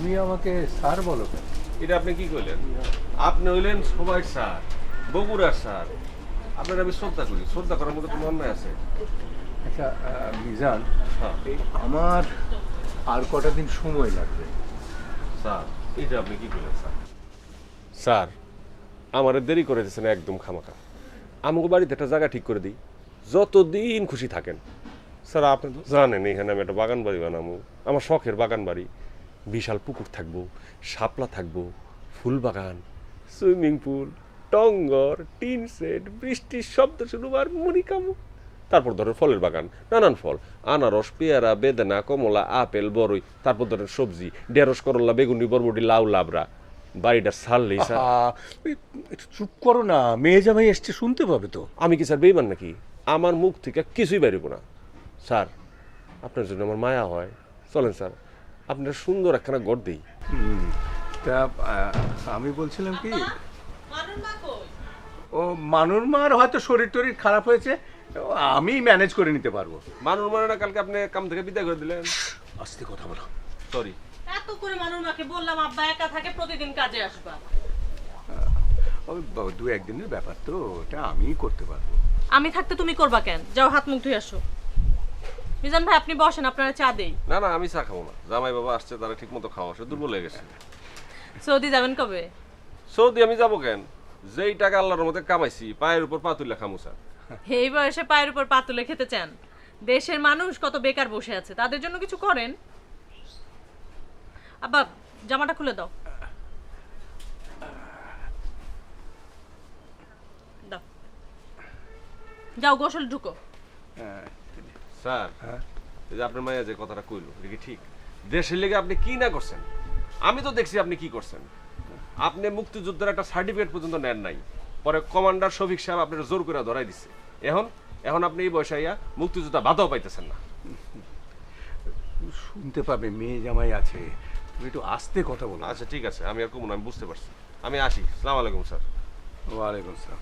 তুমি আমাকে স্যার বলো কেন? এটা আপনি কি করলেন? আপনি হইলেন সবাই স্যার, বগুড়ার স্যার। আপনার আমি শ্রদ্ধা করি, শ্রদ্ধা করার মতো কোনো অন্যায় আছে? আচ্ছা মিজান, হ্যাঁ এই আমার আর কটা দিন সময় লাগবে। স্যার, এটা আপনি কি করলেন স্যার? স্যার, আমারে দেরি করে দিয়েছেন একদম খামাখা। আমাকে বাড়িতে একটা জায়গা ঠিক করে দিই, যতদিন খুশি থাকেন। স্যার আপনি তো জানেন এখানে আমি একটা বাগান বাড়ি বানাবো, আমার শখের বাগান বাড়ি। বিশাল পুকুর থাকবো, শাপলা থাকবো, ফুল বাগান, সুইমিং পুল, টঙ্গর, টিন সেট, বৃষ্টির শব্দ শুনবো আর মুড়ি খাবো। তারপর ধরেন ফলের বাগান, নানান ফল, আনারস, পেয়ারা, বেদানা, কমলা, আপেল, বরই। তারপর ধরেন সবজি, ঢেঁড়স, করলা, বেগুনি, বরবটি, লাউ, লাবড়া। বাড়িটা ছাড়লেই স্যার। একটু চুপ করো না, মেয়ে জামাই এসছে, শুনতে পাবে তো। আমি কি স্যার বেইমান নাকি? আমার মুখ থেকে কিছুই বেরোব না। স্যার, আপনার জন্য আমার মায়া হয়। চলেন স্যার, আপনার সুন্দর একখানা ঘর দিই। তা আমি বলছিলাম কি, ও মানুর মার হয়তো শরীর টরীর খারাপ হয়েছে, আমি ম্যানেজ করে নিতে পারবো। মানুষ মানে না, কালকে আপনি কাম থেকে বিদায় করে দিলেন। আস্তে কথা বলো। সরি। এত করে মানুষ মাকে বললাম আব্বা একা থাকে, প্রতিদিন কাজে আসবা। ওই দু একদিনের ব্যাপার তো, ওটা আমিই করতে পারবো। আমি থাকতে তুমি করবা কেন? যাও হাত মুখ ধুয়ে আসো। মিজান ভাই আপনি বসেন, আপনারা চা দেই। না না, আমি চা খাবো না। জামাই বাবা আসছে, তারা ঠিক মতো খাওয়া, সে দুর্বল হয়ে গেছে। সৌদি যাবেন কবে? সৌদি আমি যাবো কেন? যেই টাকা আল্লাহর মধ্যে কামাইছি, পায়ের উপর পা তুলে খামু স্যার। এই বয়সে পায়ের উপর পা তুলে খেতে চান? দেশের মানুষ কত বেকার বসে আছে, তাদের জন্য কিছু করেন। আব্বা জামাটা খুলে দাও। দাও, যাও গোসল ঢুকো। স্যার, হ্যাঁ? এই যে আপনার মাইয়া যে কথাটা কইলো, এটা কি ঠিক? দেশের লেগে আপনি কি না করছেন? আমি তো দেখছি আপনি কি করছেন। আপনি মুক্তিযুদ্ধের একটা সার্টিফিকেট পর্যন্ত নেন নাই। পরে কমান্ডার শফিক সাহেব আপনার জোর করে ধরাই দিচ্ছে। এখন এখন আপনি এই বয়সে আইয়া মুক্তিযোদ্ধা বাধাও পাইতেছেন না। শুনতে পাবে, মেয়ে জামাই আছে, তুমি একটু আস্তে কথা বলো। আচ্ছা ঠিক আছে, আমি আর কমুন, আমি বুঝতে পারছি। আমি আসি। আসসালামু আলাইকুম স্যার। ওয়ালাইকুম আসসালাম।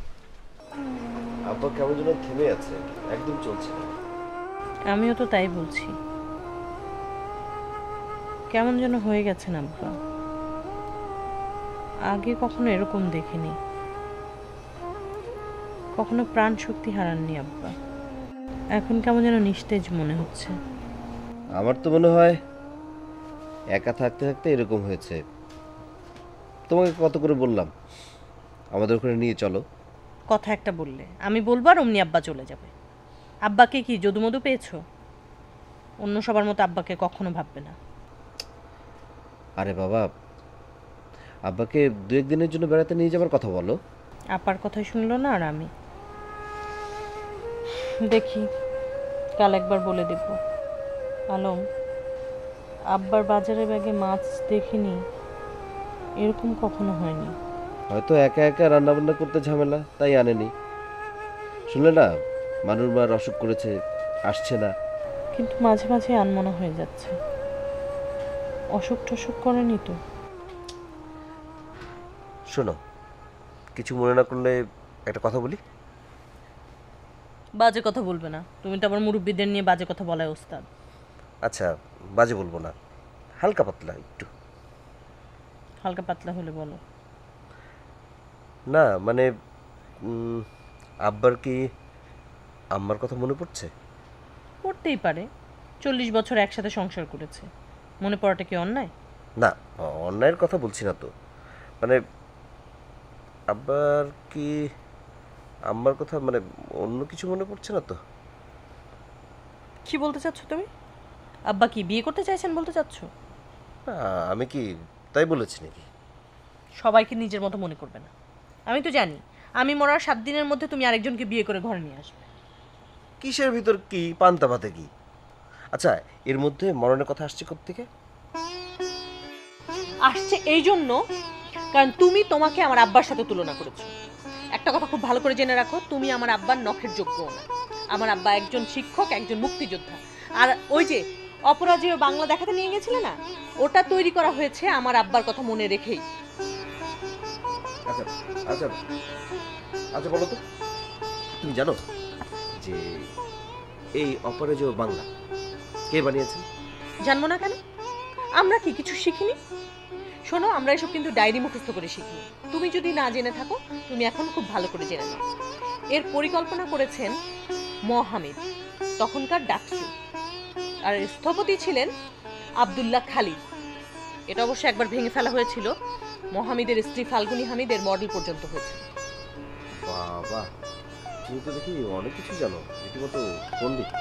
আব্বা কেমন যেন থেমে আছে, একদম চলছে না। আমিও তো তাই বলছি, কেমন যেন হয়ে গেছেন আব্বা। আগে কখনো এরকম দেখিনি, কখনো প্রাণ শক্তি হারাননি আব্বা। এখন কেমন যেন নিস্তেজ মনে হচ্ছে। আমার তো মনে হয় একা থাকতে থাকতে এরকম হয়েছে। তোমাকে কত করে বললাম আমাদের ওখানে নিয়ে চলো। কথা একটা বললে আমি বলবো আর অমনি আব্বা চলে যাবে। আব্বাকে কি যদুমধু পেয়েছো? অন্য সবার মতো আব্বাকে কখনো ভাববে না। আরে বাবা, আব্বাকে দু একদিনের জন্য বেড়াতে নিয়ে যাবার কথা বলো। আপার কথাই শুনলো না, আর আমি দেখি কাল একবার বলে দেব। আলম, আব্বার বাজারের ব্যাগে মাছ দেখিনি, এরকম কখনো হয়নি। হয়তো একা একা রান্নাবান্না করতে ঝামেলা, তাই আনেনি। শুনলে না, মানুর মার অসুখ করেছে, আসছে না। কিন্তু মাঝে মাঝে আনমনা হয়ে যাচ্ছে। অসুখ টসুখ করেনি তো? শোনো, কিছু মনে না করলে একটা কথা বলি। বাজে কথা বলবে না, তুমি তো আবার মুরব্বীদের নিয়ে বাজে কথা বলায় ওস্তাদ। আচ্ছা, বাজে বলবো না, হালকা পাতলা একটু। হালকা পাতলা হলে বলো। না মানে আব্বার কি আম্মার কথা মনে পড়ছে? পড়তেই পারে, 40 বছর একসাথে সংসার করেছে, মনে পড়াটা কি অন্যায়? না, অন্যায়ের কথা বলছি না তো। মানে আব্বার কি আম্মার কথা, মানে অন্য কিছু মনে পড়ছে না তো? কি বলতে চাচ্ছ তুমি? আব্বা কি বিয়ে করতে চাইছেন বলতে চাচ্ছ? না, আমি কি তাই বলেছি নাকি? সবাইকে নিজের মতো মনে করবে না। আমি তো জানি আমি মরার 7 দিনের মধ্যে তুমি আরেকজনকে বিয়ে করে ঘরে নিয়ে আসবে। কিসের ভিতর কি, পান্তা ভাতে কি? আচ্ছা, এর মধ্যে মরণের কথা আসছে কোত্থেকে? আসছে এই জন্য কারণ তুমি তোমাকে আমার আব্বার সাথে তুলনা করেছো। একটা কথা খুব ভালো করে জেনে রাখো, তুমি আমার আব্বার নখের যোগ্যও না। আমার আব্বা একজন শিক্ষক, একজন মুক্তিযোদ্ধা। আর ওই যে অপরাজেয় বাংলা দেখাতে নিয়ে গেছিলে না, ওটা তৈরি করা হয়েছে আমার আব্বার কথা মনে রেখেই। আচ্ছা আচ্ছা আচ্ছা, বলো তো, তুমি জানো যে এই অপরাজেয় বাংলা কে বানিয়েছেন? জানবো না কেন? আমরা কি কিছু শিখিনি? শোনো, আমরা এসব কিন্তু ডায়েরি মুখস্থ করে শিখিনি। তুমি যদি না জেনে থাকো, তুমি এখন খুব ভালো করে জেনে নাও। এর পরিকল্পনা করেছেন মহামিদ, তখনকার ডাকসু, আর স্থপতি ছিলেন আব্দুল্লাহ খালিদ। এটা অবশ্য একবার ভেঙে ফেলা হয়েছিল। মহামিদের স্ত্রী ফাল্গুনী হামিদের মডেল পর্যন্ত হয়েছে। বাবা, তুমি তো দেখি অনেক কিছু জানো, রীতিমতো পণ্ডিত।